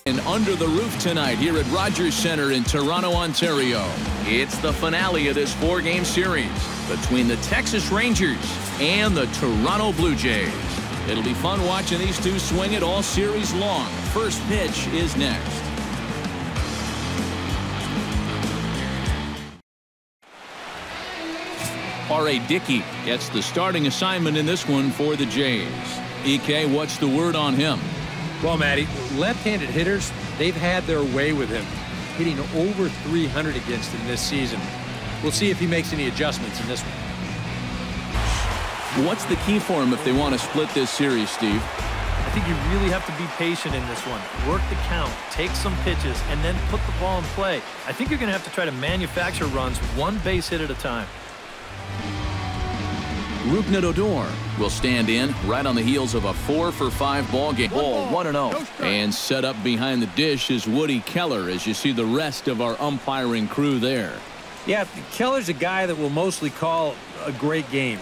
And under the roof tonight here at Rogers Centre in Toronto, Ontario. It's the finale of this 4-game series between the Texas Rangers and the Toronto Blue Jays. It'll be fun watching these two swing it all series long. First pitch is next. R.A. Dickey gets the starting assignment in this one for the Jays. EK, what's the word on him? Well, Matty, left-handed hitters, they've had their way with him, hitting over 300 against him this season. We'll see if he makes any adjustments in this one. What's the key for him if they want to split this series, Steve? I think you really have to be patient in this one. Work the count, take some pitches, and then put the ball in play. I think you're going to have to try to manufacture runs one base hit at a time. Rougned Odor will stand in right on the heels of a 4-for-5 ball game. Ball 1-0. And set up behind the dish is Woody Keller as you see the rest of our umpiring crew there. Yeah, Keller's a guy that will mostly call a great game.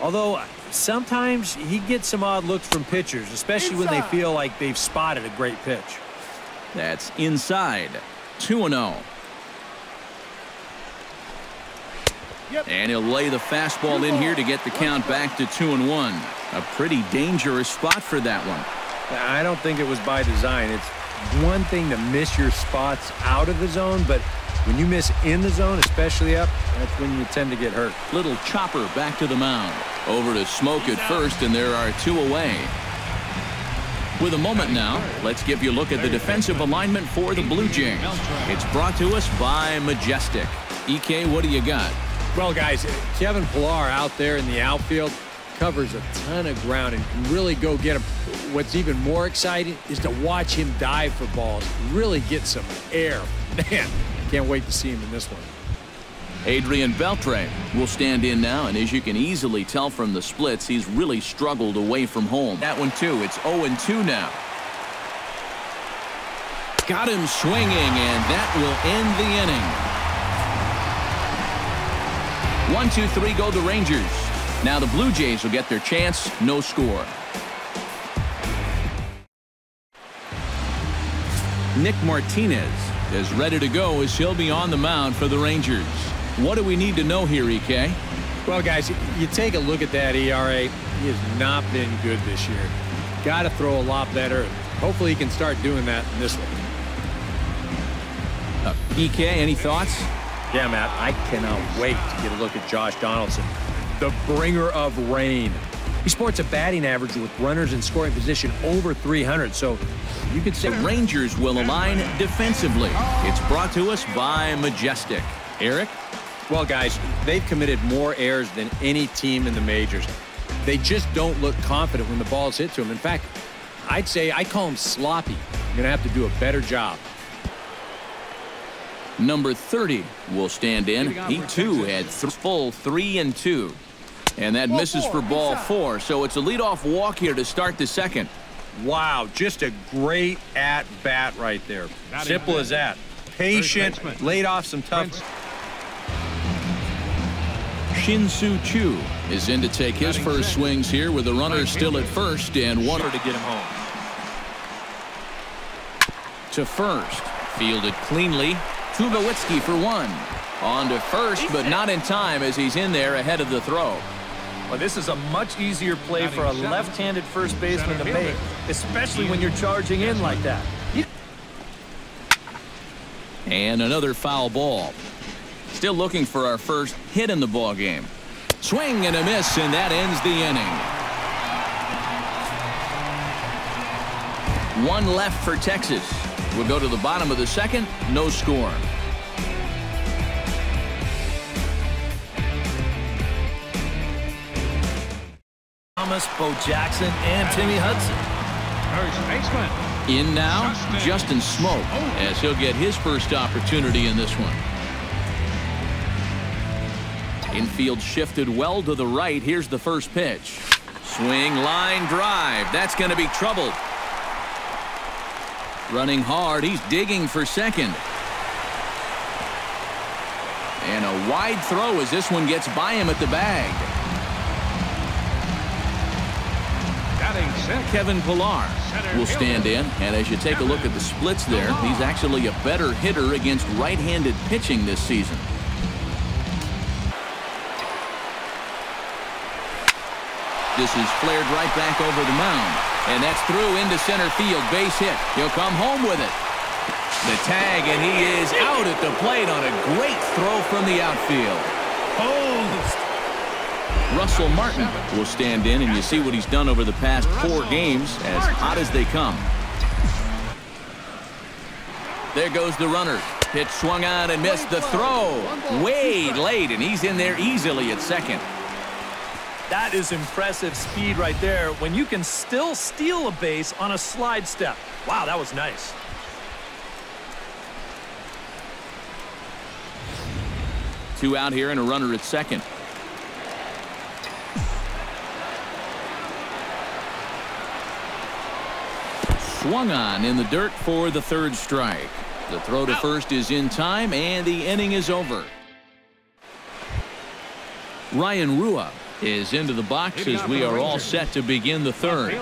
Although sometimes he gets some odd looks from pitchers, especially when they feel like they've spotted a great pitch. That's inside. 2-0. And he'll lay the fastball in here to get the count back to 2-1. A pretty dangerous spot for that one. I don't think it was by design. It's one thing to miss your spots out of the zone, but when you miss in the zone, especially up, that's when you tend to get hurt. Little chopper back to the mound. Over to Smoke at first, and there are 2 away. With a moment now, let's give you a look at the defensive alignment for the Blue Jays. It's brought to us by Majestic. EK, what do you got? Well, guys, Kevin Pillar out there in the outfield covers a ton of ground and can really go get him. What's even more exciting is to watch him dive for balls, really get some air. Man, can't wait to see him in this one. Adrian Beltre will stand in now, and as you can easily tell from the splits, he's really struggled away from home. That one, too. It's 0-2 now. Got him swinging, and that will end the inning. 1-2-3 go the Rangers. Now the Blue Jays will get their chance. No score. Nick Martinez is ready to go as he'll be on the mound for the Rangers. What do we need to know here, EK? Well, guys, you take a look at that ERA. He has not been good this year. Got to throw a lot better. And hopefully he can start doing that in this one. EK, any thoughts? Yeah, Matt, I cannot wait to get a look at Josh Donaldson, the bringer of rain. He sports a batting average with runners in scoring position over 300, so you could say Rangers will align defensively. It's brought to us by Majestic. Eric? Well, guys, they've committed more errors than any team in the majors. They just don't look confident when the ball's hit to them. In fact, I'd call them sloppy. You're going to have to do a better job. Number 30 will stand in. He, too, had full 3-2. And that misses for ball 4. So it's a leadoff walk here to start the second. Wow, just a great at-bat right there. Simple as that. Patient, laid off some tough. Shin-Soo Choo is in to take his first swings here with the runner still at first and one to get him home. To first. Fielded cleanly. Tulowitzki for 1. On to first, but not in time as he's in there ahead of the throw. Well, this is a much easier play for a left-handed first baseman to make, especially when you're charging in like that. And another foul ball. Still looking for our first hit in the ball game. Swing and a miss, and that ends the inning. 1 left for Texas. We'll go to the bottom of the second. No score. Thomas, Bo Jackson, and Timmy Hudson. First baseman. In now, Justin Smoke, as he'll get his first opportunity in this one. Infield shifted well to the right. Here's the first pitch. Swing, line, drive. That's going to be trouble. Running hard. He's digging for second. And a wide throw as this one gets by him at the bag. Batting Kevin Pillar will stand in. And as you take a look at the splits there, he's actually a better hitter against right-handed pitching this season. This is flared right back over the mound. And that's through into center field. Base hit. He'll come home with it. The tag, and he is out at the plate on a great throw from the outfield. Russell Martin will stand in, and you see what he's done over the past 4 games, as hot as they come. There goes the runner. Pitch swung on and missed the throw. Way late, and he's in there easily at second. That is impressive speed right there when you can still steal a base on a slide step. Wow, that was nice. Two out here and a runner at second. Swung on in the dirt for the 3rd strike. The throw to first is in time, and the inning is over. Ryan Rua is into the box as we are all set to begin the 3rd.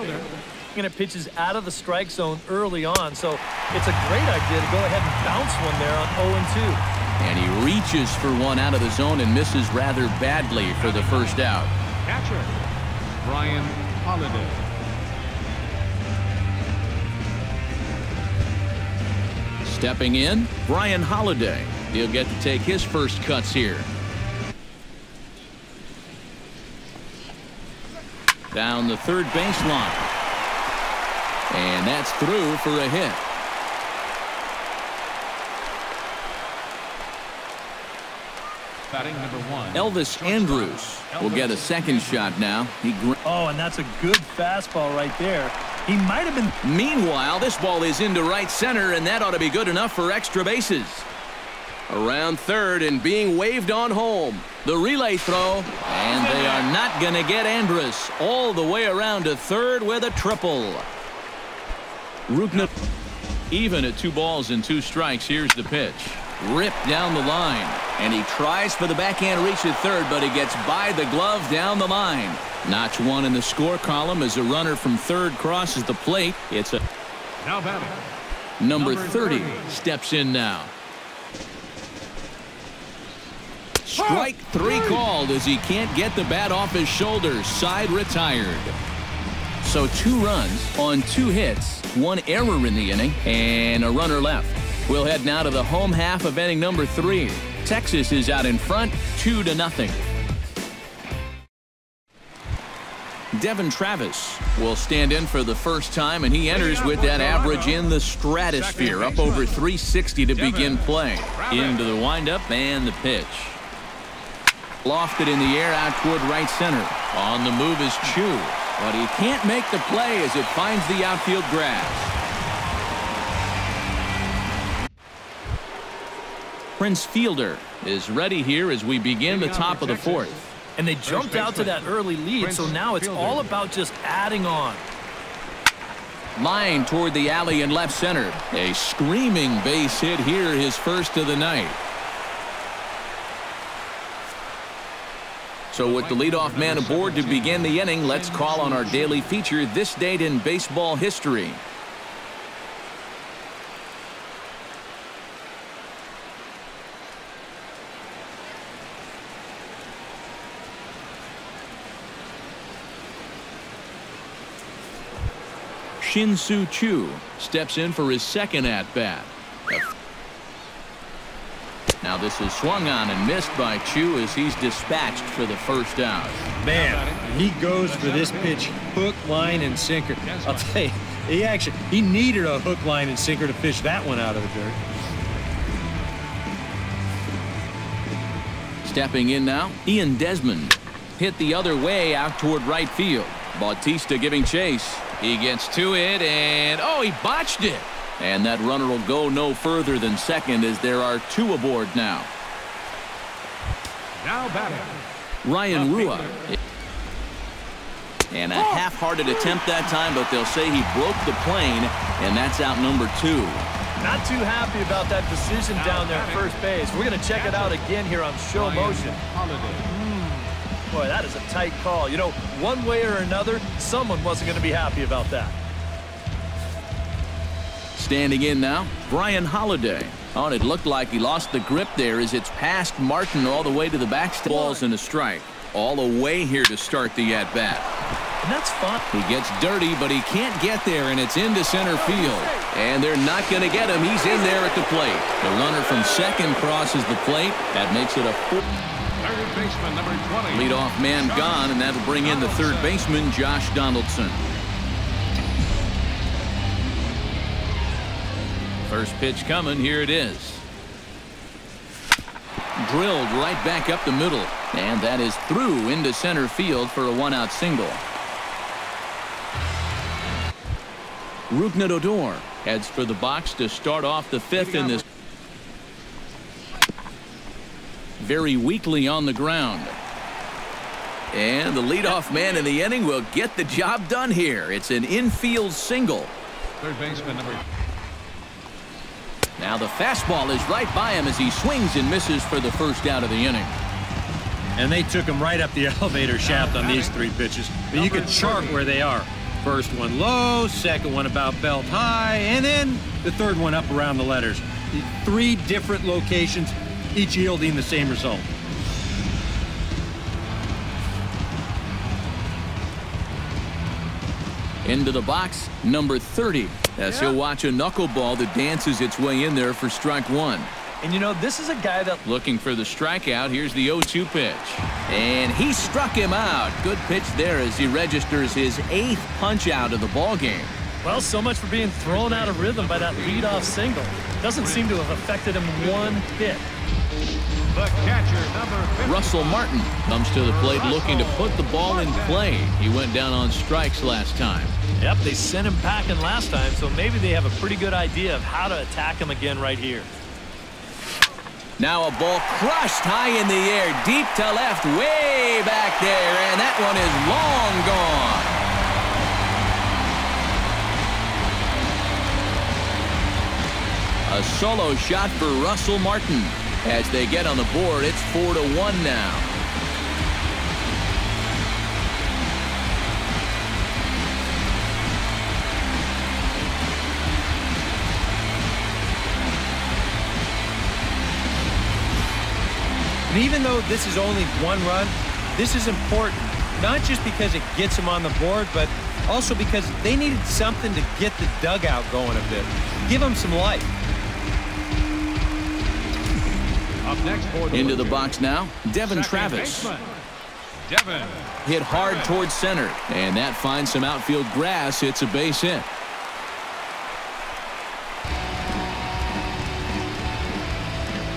And it pitches out of the strike zone early on, so it's a great idea to go ahead and bounce one there on 0-2. And he reaches for one out of the zone and misses rather badly for the first out. Catcher, Brian Holiday. Stepping in, Brian Holiday. He'll get to take his first cuts here. Down the 3rd baseline. And that's through for a hit. Batting number 1. Elvis Andrus will get a second shot now. Oh, and that's a good fastball right there. He might have been. Meanwhile, this ball is into right center, and that ought to be good enough for extra bases. Around 3rd and being waved on home. The relay throw, and they are not going to get Andrus all the way around to 3rd with a triple. Rukna even at 2 balls and 2 strikes. Here's the pitch. Ripped down the line, and he tries for the backhand reach at 3rd, but he gets by the glove down the line. Notch 1 in the score column as a runner from 3rd crosses the plate. It's a Now batting. number 30 steps in now. Strike 3 called as he can't get the bat off his shoulders. Side retired. So 2 runs on 2 hits, 1 error in the inning, and a runner left. We'll head now to the home half of inning number 3. Texas is out in front, 2-0. Devin Travis will stand in for the first time, and he enters with that average in the stratosphere, up over 360 to begin play. Into the windup and the pitch. Lofted in the air out toward right center. On the move is Chu, but he can't make the play as it finds the outfield grass. Prince Fielder is ready here as we begin the top of the 4th. And they jumped out to that early lead, so now it's all about just adding on. Line toward the alley in left center. A screaming base hit here, his first of the night. So with the leadoff man aboard to begin the inning, let's call on our daily feature, this date in baseball history. Shin-Soo Choo steps in for his second at-bat. Now this is swung on and missed by Chu as he's dispatched for the first out. Man, he goes for this pitch hook, line, and sinker. I'll tell you, he needed a hook, line, and sinker to fish that one out of the dirt. Stepping in now, Ian Desmond hit the other way out toward right field. Bautista giving chase. He gets to it, and oh, he botched it. And that runner will go no further than second as there are 2 aboard now. Now batting. Ryan Rua. And a half-hearted attempt that time, but they'll say he broke the plane, and that's out number 2. Not too happy about that decision down there at first base. We're going to check it out again here on show motion. Boy, that is a tight call. You know, one way or another, someone wasn't going to be happy about that. Standing in now, Brian Holiday. Oh, and it looked like he lost the grip there as it's past Martin all the way to the backstop. Balls and a strike. All the way here to start the at-bat. And that's fun. He gets dirty, but he can't get there, and it's into center field. And they're not going to get him. He's in there at the plate. The runner from second crosses the plate. That makes it a Third baseman, number 20. leadoff man gone, and that'll bring in the third baseman, Josh Donaldson. First pitch coming. Here it is. Drilled right back up the middle. And that is through into center field for a one-out single. Rougned Odor heads for the box to start off the fifth in this. Very weakly on the ground. And the leadoff man in the inning will get the job done here. It's an infield single. Third baseman, number. Now the fastball is right by him as he swings and misses for the first out of the inning. And they took him right up the elevator shaft on these three pitches. But you can chart where they are. First one low, second one about belt high, and then the third one up around the letters. Three different locations, each yielding the same result. Into the box, number 30. As he'll watch a knuckleball that dances its way in there for strike one. And you know, this is a guy that Looking for the strikeout. Here's the 0-2 pitch. And he struck him out. Good pitch there as he registers his 8th punch out of the ball game. well, so much for being thrown out of rhythm by that leadoff single. Doesn't seem to have affected him one bit. The catcher, number 50. Russell Martin comes to the plate looking to put the ball in play. He went down on strikes last time. Yep, they sent him packing last time, so maybe they have a pretty good idea of how to attack him again right here. Now a ball crushed high in the air, deep to left, way back there, and that one is long gone. A solo shot for Russell Martin. As they get on the board, it's 4-1 now. And even though this is only one run, this is important. Not just because it gets them on the board, but also because they needed something to get the dugout going a bit. Give them some life. Up next for Into the box now, Devin second Travis. baseman, Devin. Hit hard towards center, and that finds some outfield grass. It's a base hit.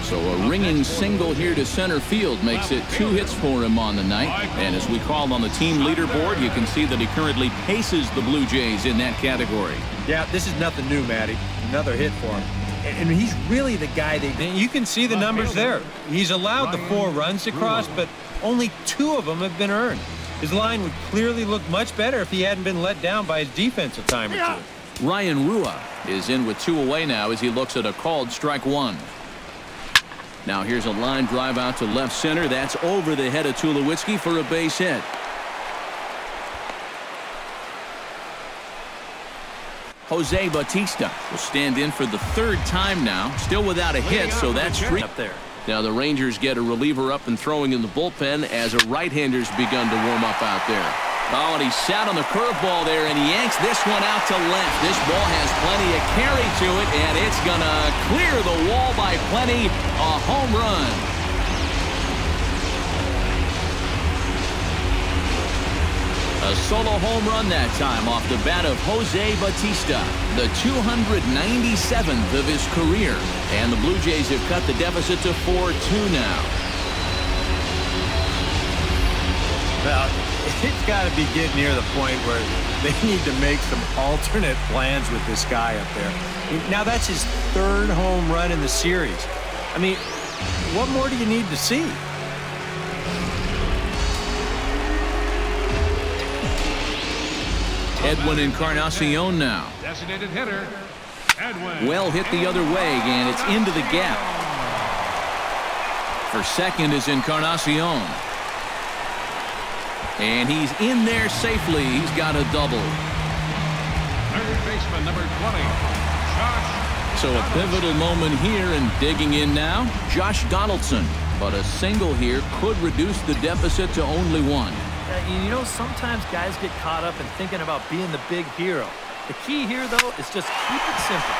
So a ringing single here to center field makes it 2 hits for him on the night. And as we call on the team leaderboard, you can see that he currently paces the Blue Jays in that category. Yeah, this is nothing new, Matty. Another hit for him. And he's really the guy you can see the numbers there. He's allowed the 4 runs to cross, but only 2 of them have been earned. His line would clearly look much better if he hadn't been let down by his defense a time or two. Ryan Rua is in with 2 away now as he looks at a called strike 1. Now here's a line drive out to left center. That's over the head of Tulowitzki for a base hit. Jose Bautista will stand in for the 3rd time now. Still without a hit, so that's 3 Up there. Now the Rangers get a reliever up and throwing in the bullpen as a right-hander's begun to warm up out there. Oh, and he sat on the curveball there and yanks this one out to left. This ball has plenty of carry to it, and it's going to clear the wall by plenty. A home run. A solo home run that time off the bat of Jose Bautista, the 297th of his career. And the Blue Jays have cut the deficit to 4-2 now. Well, it's got to be getting near the point where they need to make some alternate plans with this guy up there. Now, that's his 3rd home run in the series. I mean, what more do you need to see? Edwin Encarnacion now. Designated hitter, Edwin. Well hit the other way, and it's into the gap. For second is Encarnacion. And he's in there safely. He's got a double. Third baseman, number 20, Josh. So a pivotal moment here, and digging in now, Josh Donaldson. But a single here could reduce the deficit to only one. You know, sometimes guys get caught up in thinking about being the big hero. The key here, though, is just keep it simple.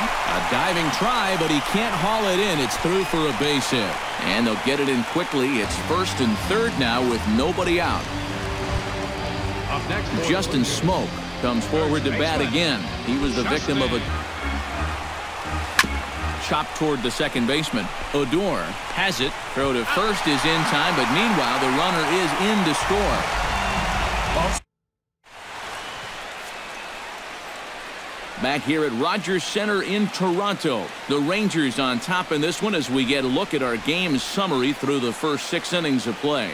A diving try, but he can't haul it in. It's through for a base hit. And they'll get it in quickly. It's first and third now with nobody out. Up next, Justin Smoke comes forward to bat again. He was the victim of a chop toward the second baseman. Odor has it. Throw to first is in time, but meanwhile the runner is in to score. Back here at Rogers Center in Toronto. The Rangers on top in this one as we get a look at our game summary through the first 6 innings of play.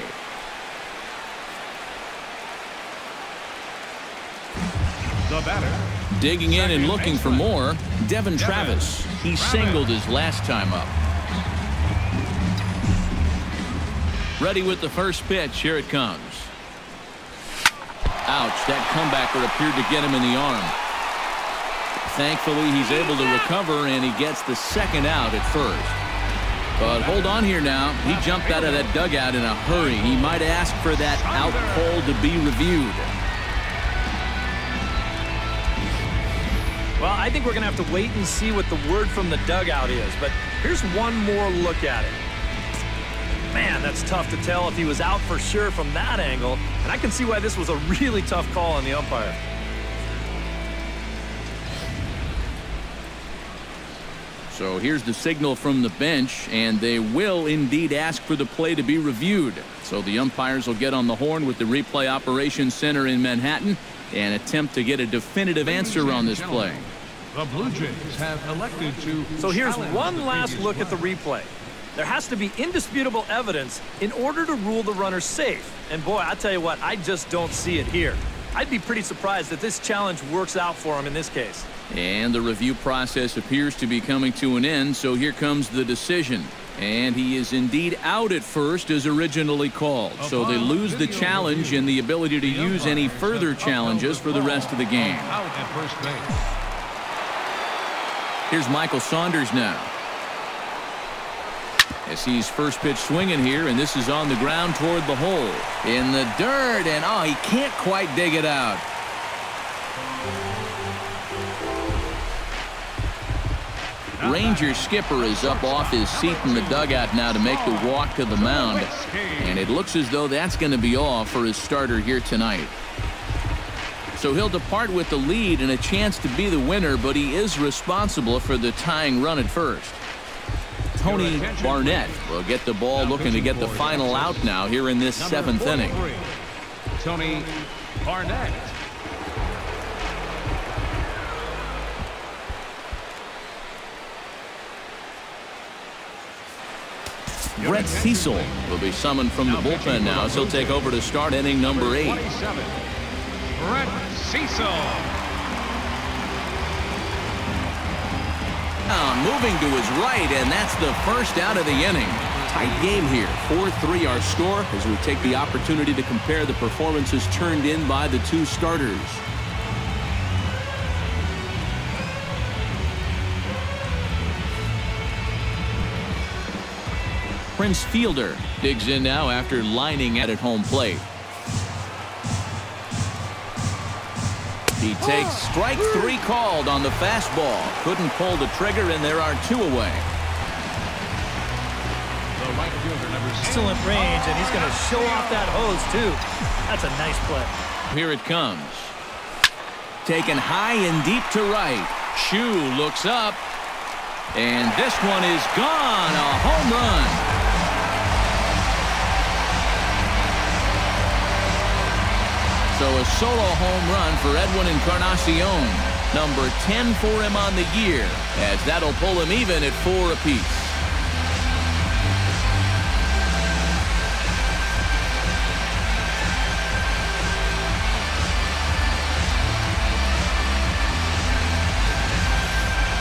the batter. Digging in and looking for more, Devin Travis. He singled his last time up. Ready with the first pitch. Here it comes. Ouch, that comebacker appeared to get him in the arm. Thankfully, he's able to recover, and he gets the second out at first. But hold on here now. He jumped out of that dugout in a hurry. He might ask for that out call to be reviewed. Well, I think we're going to have to wait and see what the word from the dugout is. But here's one more look at it. Man, that's tough to tell if he was out for sure from that angle. And I can see why this was a really tough call on the umpire. So here's the signal from the bench, and they will indeed ask for the play to be reviewed. So the umpires will get on the horn with the replay operations center in Manhattan and attempt to get a definitive answer on this play. The Blue Jays have elected to. So here's one last look at the replay. There has to be indisputable evidence in order to rule the runner safe. And boy, I tell you what, I just don't see it here. I'd be pretty surprised if this challenge works out for him in this case. And the review process appears to be coming to an end, so here comes the decision. And he is indeed out at first as originally called. So they lose the challenge and the ability to use any further challenges for the rest of the game. Out at first base. Here's Michael Saunders now. As he's first pitch swinging here, and this is on the ground toward the hole. In the dirt, and oh, he can't quite dig it out. Ranger skipper is up off his seat in the dugout now to make the walk to the mound. And it looks as though that's going to be all for his starter here tonight. So he'll depart with the lead and a chance to be the winner, but he is responsible for the tying run at first. Tony Barnett will get the ball looking to get the final out now here in this seventh inning. Tony Barnett. Brett Cecil will be summoned from the bullpen now, as he'll take over to start inning number 8. 27, Brett Cecil. Moving to his right, and that's the first out of the inning. Tight game here. 4-3 our score as we take the opportunity to compare the performances turned in by the two starters. Prince Fielder digs in now after lining at home plate. He takes strike 3 called on the fastball. Couldn't pull the trigger, and there are 2 away. The right fielder, number 6. Excellent range, and he's going to show off that hose, too. That's a nice play. Here it comes. Taken high and deep to right. Chu looks up, and this one is gone. A home run. So a solo home run for Edwin Encarnacion. Number 10 for him on the year, as that'll pull him even at 4 apiece.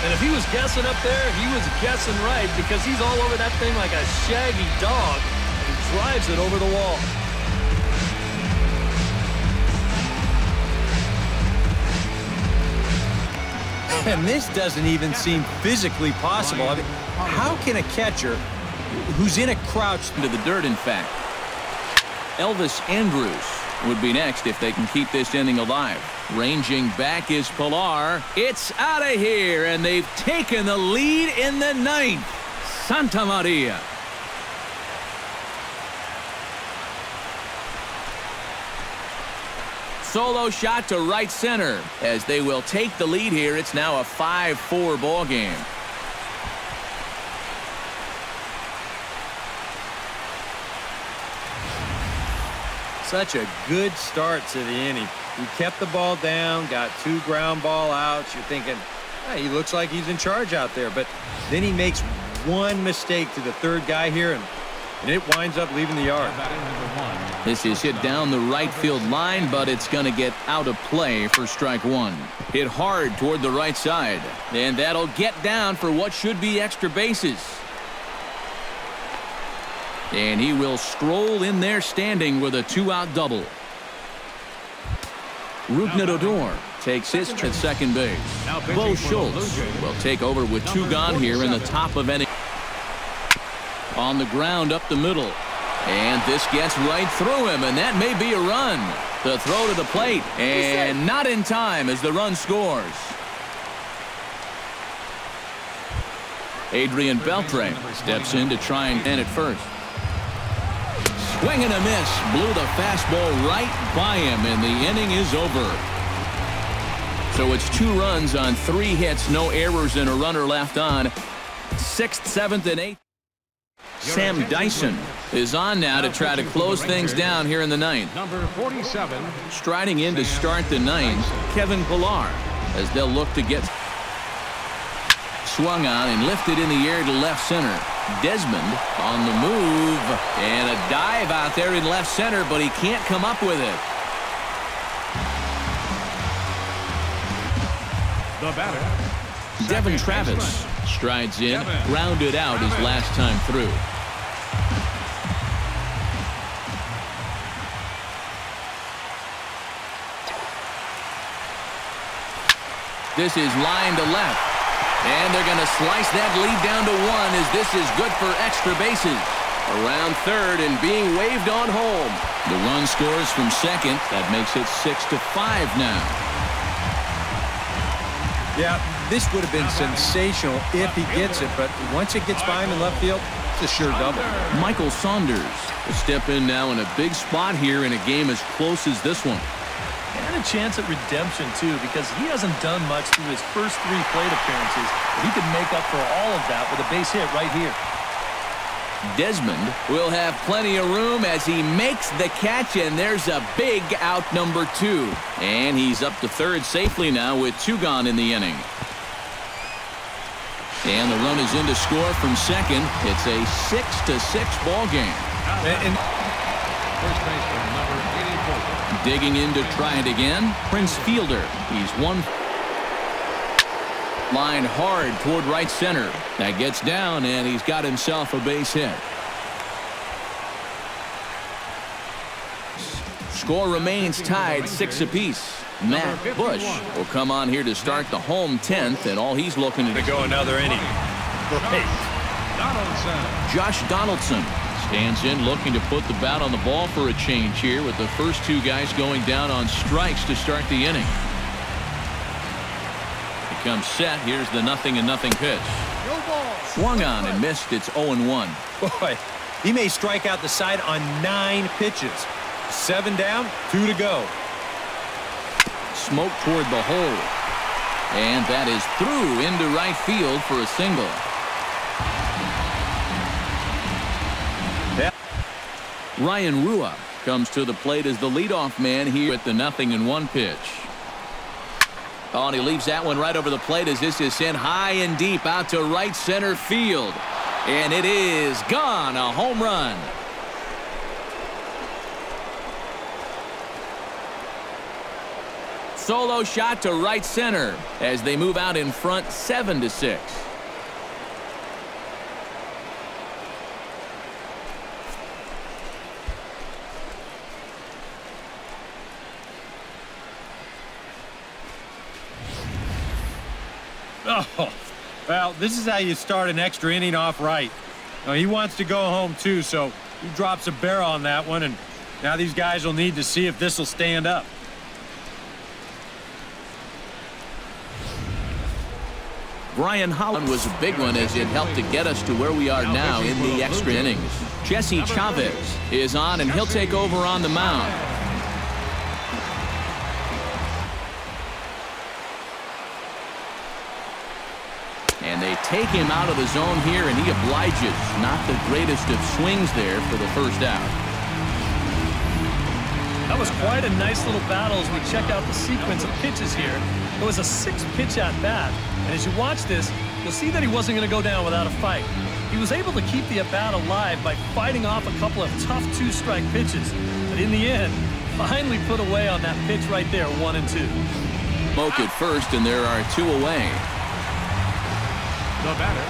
And if he was guessing up there, he was guessing right, because he's all over that thing like a shaggy dog, and he drives it over the wall. And this doesn't even seem physically possible. I mean, how can a catcher who's in a crouch into the dirt, in fact? Elvis Andrus would be next if they can keep this inning alive. Ranging back is Pilar. It's out of here, and they've taken the lead in the ninth. Santa Maria. Solo shot to right center as they will take the lead here. It's now a 5-4 ball game. Such a good start to the inning. He kept the ball down, got 2 ground ball outs. You're thinking, hey, he looks like he's in charge out there. But then he makes one mistake to the third guy here, and it winds up leaving the yard. This is hit down the right field line, but it's going to get out of play for strike one. Hit hard toward the right side, and that'll get down for what should be extra bases. And he will stroll in there standing with a 2-out double. Rugnet Odor takes his at second base. Bo Schultz will take over with 2 gone here in the top of inning. On the ground up the middle. And this gets right through him, and that may be a run. The throw to the plate, and not in time as the run scores. Adrian Beltre steps in to try and end it first. Swing and a miss. Blew the fastball right by him, and the inning is over. So it's 2 runs on 3 hits, no errors, and a runner left on. 6th, 7th, and 8th. Sam Dyson is on now to try to close things down here in the ninth. Number 47. Striding in to start the ninth, Kevin Pilar, as they'll look to get swung on and lifted in the air to left center. Desmond on the move, and a dive out there in left center, but he can't come up with it. The batter, Devin Travis strides in, grounded out his last time through. This is line to left, and they're going to slice that lead down to 1 as this is good for extra bases. Around third and being waved on home. The run scores from second. That makes it 6-5 now. Yeah, this would have been sensational if he gets it, but once it gets by him in left field, it's a sure double. Michael Saunders will step in now in a big spot here in a game as close as this one. And a chance at redemption, too, because he hasn't done much through his first 3 plate appearances. But he could make up for all of that with a base hit right here. Desmond will have plenty of room as he makes the catch, and there's a big out number 2. And he's up to third safely now with 2 gone in the inning. And the run is in to score from second. It's a 6-6 ball game. First baseman, number 84. Digging in to try it again, Prince Fielder. He's one line hard toward right center. That gets down, and he's got himself a base hit. Score remains tied 6 apiece. Matt Bush will come on here to start the home 10th, and all he's looking to go another inning. Great. Donaldson. Josh Donaldson stands in looking to put the bat on the ball for a change here with the first 2 guys going down on strikes to start the inning. He comes set. Here's the 0-0 pitch. Swung on and missed. It's 0-1. Boy, he may strike out the side on 9 pitches. 7 down, 2 to go. Smoke toward the hole. And that is through into right field for a single. Ryan Rua comes to the plate as the leadoff man here at the 0-1 pitch. Oh, and he leaves that one right over the plate as this is sent high and deep out to right center field. And it is gone. A home run. Solo shot to right center as they move out in front 7-6. Oh, well, this is how you start an extra inning off right. Now, he wants to go home, too, so he drops a barrel on that one, and now these guys will need to see if this will stand up. Brian Holland was a big one as it helped to get us to where we are now in the extra innings. Jesse Chavez is on, and he'll take over on the mound. And they take him out of the zone here, and he obliges. Not the greatest of swings there for the first out. That was quite a nice little battle as we check out the sequence of pitches here. It was a 6-pitch at bat, and as you watch this, you'll see that he wasn't going to go down without a fight. He was able to keep the at-bat alive by fighting off a couple of tough 2-strike pitches, but in the end, finally put away on that pitch right there, 1-2. Smoke at first, and there are 2 away. The batter,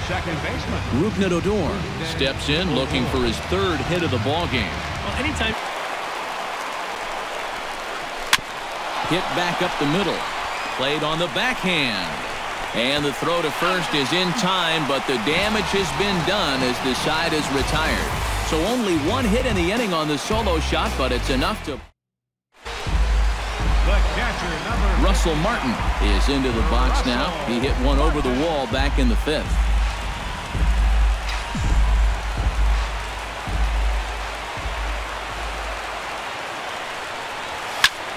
second baseman. Rougned Odor steps in looking for his 3rd hit of the ball game. Well, anytime. Hit back up the middle. Played on the backhand. And the throw to first is in time, but the damage has been done as the side is retired. So only 1 hit in the inning on the solo shot, but it's enough to... The catcher, number Russell Martin is into the box now. He hit one over the wall back in the 5th.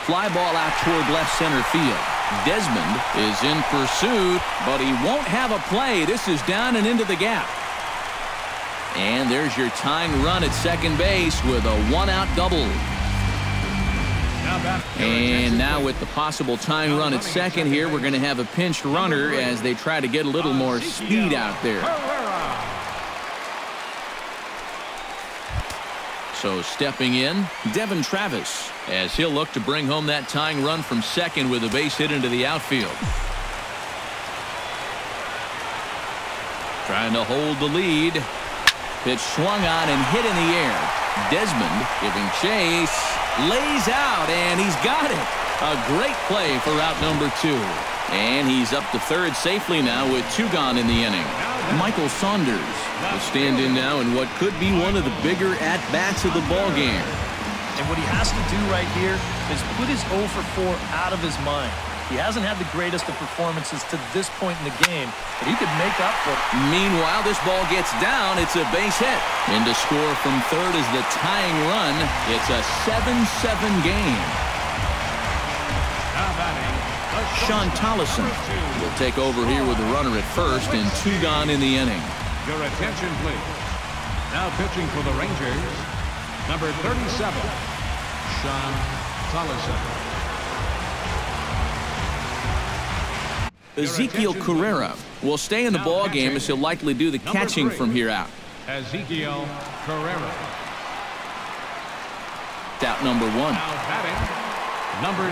Fly ball out toward left center field. Desmond is in pursuit, but he won't have a play. This is down and into the gap. And there's your tying run at second base with a 1-out double. And now with the possible tying run at second here, we're going to have a pinched runner as they try to get a little more speed out there. So stepping in, Devin Travis, as he'll look to bring home that tying run from second with a base hit into the outfield. Trying to hold the lead. Pitch swung on and hit in the air. Desmond giving chase. Lays out, and he's got it. A great play for out number 2. And he's up to third safely now with 2 gone in the inning. Michael Saunders will stand in now in what could be one of the bigger at-bats of the ball game. And what he has to do right here is put his 0 for 4 out of his mind. He hasn't had the greatest of performances to this point in the game, but he could make up for it. Meanwhile, this ball gets down. It's a base hit. And to score from third is the tying run. It's a 7-7 game. Sean Tollison will take over here with the runner at first and 2 gone in the inning. Your attention, please. Now pitching for the Rangers, number 37, Sean Tollison. Ezekiel Carrera will stay in the ball game as he'll likely do the catching from here out. Ezekiel Carrera. Out number 1. Now batting, number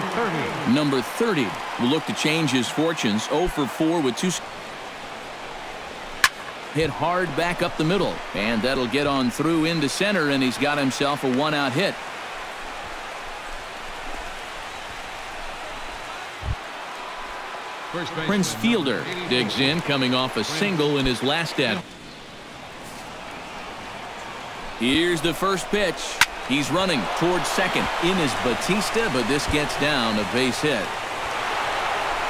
30. Number 30 will look to change his fortunes. 0 for 4 with 2. Hit hard back up the middle, and that'll get on through into center, and he's got himself a 1-out hit. Prince Fielder digs in, coming off a single in his last at. Here's the first pitch. He's running towards second. In is Batista, but this gets down, a base hit.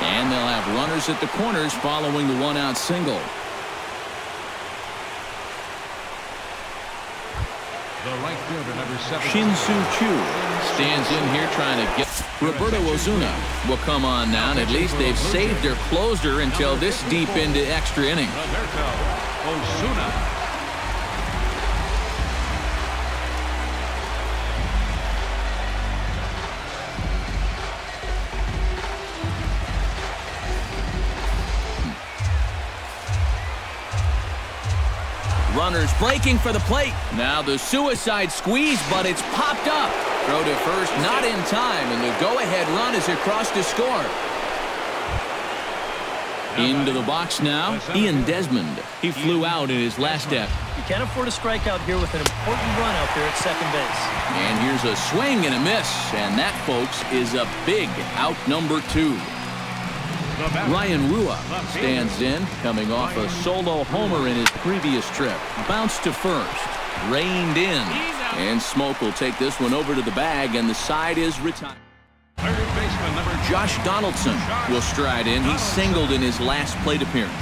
And they'll have runners at the corners following the 1-out single. The right fielder, number 7. Shin-Soo Choo stands in here trying to get. Roberto Ozuna will come on now, and at least they've saved their closer until this deep into extra innings. Roberto Ozuna. Runners breaking for the plate. Now the suicide squeeze, but it's popped up. Throw to first, not in time, and the go-ahead run is across to score. Into the box now, Ian Desmond. He flew out in his last step. You can't afford a strikeout here with an important run out there at second base. And here's a swing and a miss, and that, folks, is a big out number 2. Ryan Rua stands in, coming off a solo homer in his previous trip. Bounced to first, reined in, and Smoke will take this one over to the bag, and the side is retired. Josh Donaldson will stride in. He singled in his last plate appearance.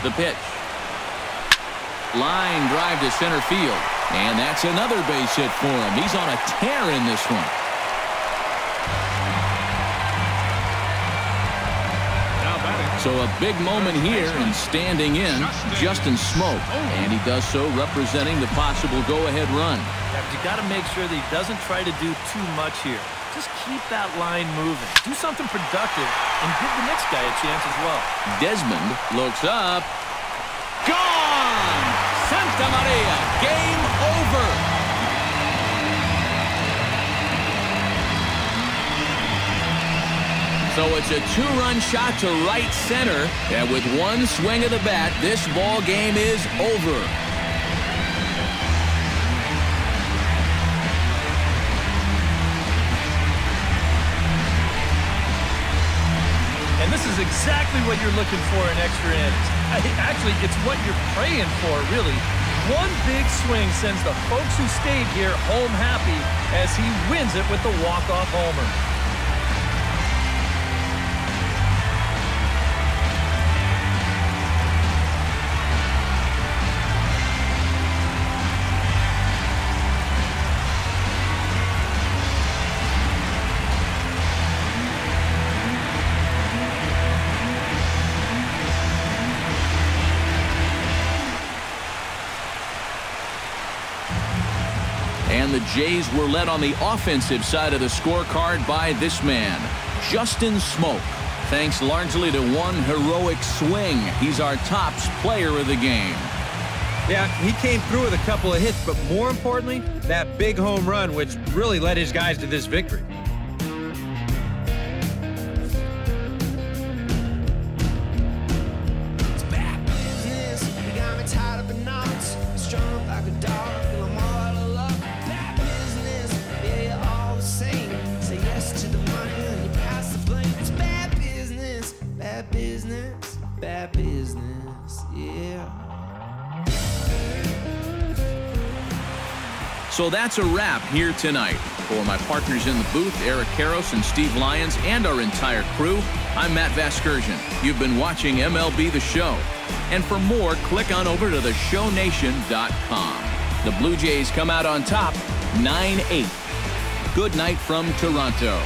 The pitch. Line drive to center field. And that's another base hit for him. He's on a tear in this one. So a big moment here, and standing in, Justin Smoke. And he does so representing the possible go-ahead run. Yeah, you got to make sure that he doesn't try to do too much here. Just keep that line moving. Do something productive and give the next guy a chance as well. Desmond looks up. Gone! Santa Maria, game over. So it's a two-run shot to right center, and with one swing of the bat, this ball game is over. And this is exactly what you're looking for in extra innings. Actually, it's what you're praying for, really. One big swing sends the folks who stayed here home happy as he wins it with the walk-off homer. And the Jays were led on the offensive side of the scorecard by this man, Justin Smoke. Thanks largely to one heroic swing. He's our tops player of the game. Yeah, he came through with a couple of hits, but more importantly, that big home run, which really led his guys to this victory. So that's a wrap here tonight. For my partners in the booth, Eric Karros and Steve Lyons, and our entire crew, I'm Matt Vasgersian. You've been watching MLB The Show. And for more, click on over to theshownation.com. The Blue Jays come out on top, 9-8. Good night from Toronto.